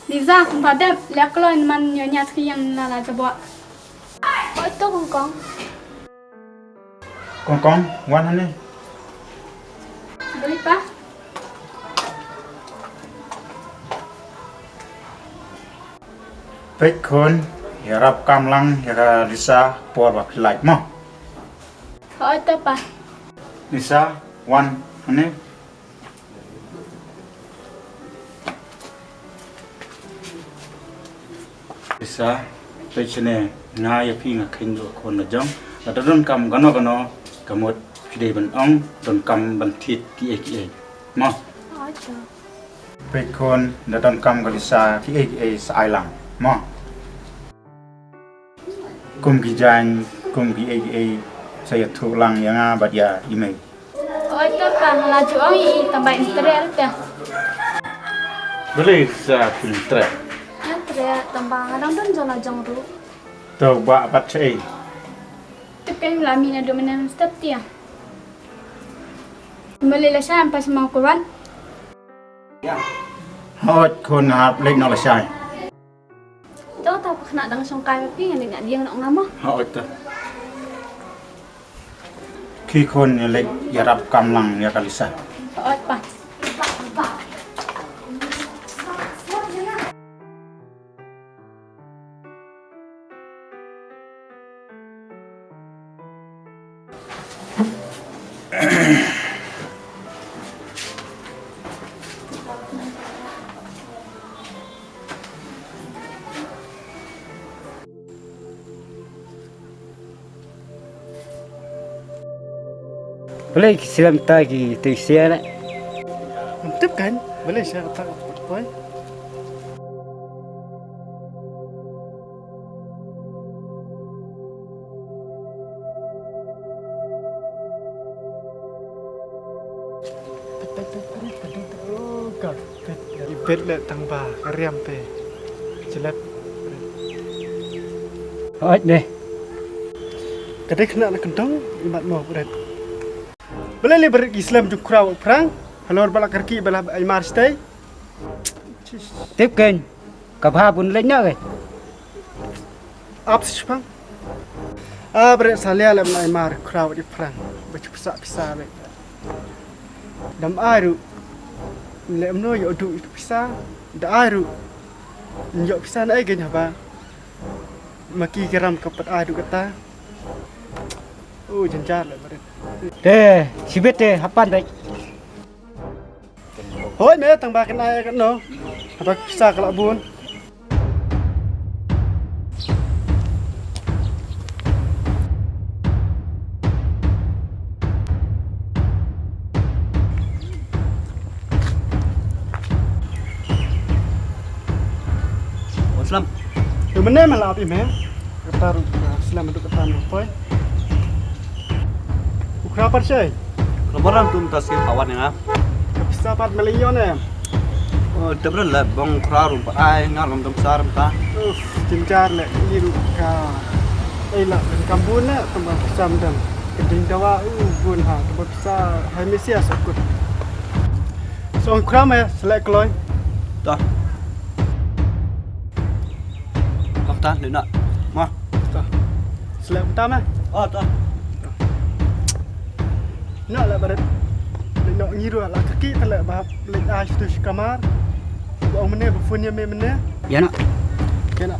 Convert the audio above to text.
Liza, pada lihat kalau man nyonya yang lala coba. Oh itu kongkong. Kongkong, wan ni. Beli pa? Baik kon, ya rap kamlang ya Lisa por bak like mo. Oh itu pa? Lisa, wan ni. Lisa, baik sini na ya pi ngak hindu kon na jong. Ada don kam gano kamut pide ban ong don kam ban tit ki mo. Oh itu. Baik kon, ada don kam Lisa ki sai lang mo. Kum ki jan, kum ki saya tu lang yang abad ya email. Oh itu pa? Lala juang tambah internet ya. Boleh saya filter. Ya tambah kadang don zona jong ru. Tahu buat apa cai? Tekan lamina dominan step dia. Boleh lah saya pas mau kuran. Hot kon hap lek nak lesai. Tahu tak kena dengan songkai tapi yang dia nak ngama. Hot tu. Khi kon lek ya rap kamlang ya kalisa. Oh pa? Boleh silam tagi tu sia nak. Mantap kan? Boleh saya kata apa? Oh, kak. Ibet le tambah kariam pe. Jelat. Oh deh. Kadai kena nak kentong imat mau berat. Boleh le berislam jukrau perang. Halor balak kerki bala Aymar stay. Tiếp kênh cặp hai pun lên nhá rồi. Apa sih bang? Berat salia le bala Aymar krau di perang. Baca pisah le. Dam airu. Le mno yo du itu pisah. Da airu. Yo pisah na ai gen haba. Maki geram kapat airu kata. Oh jenjar le berat. Deh, si bet deh hapan deh. Hoi mẹ thằng bà cái này cái nó bà xa cái lạ buồn Muslim. từ bên đây mà làm gì mẹ kata Islam itu kata apa Ukraina sih Lebaran tu minta sikit kawan ya. bisa 4 million ya Oh, tapi lah bang kerarum pak ay ngalam tam besar tak. jenjar le ini ka lah kampung le tambah besar dan keding dawa bun ha tambah besar hai Mesias ikut so Ukraina selek loy Tak. Tak ni nak. Mah. selek utama Oh tak. nak lah barat nak ngiru lah kaki telak bahap lek ai tu kamar. Ông meneh bufunnya meneh. Ya nak. Kena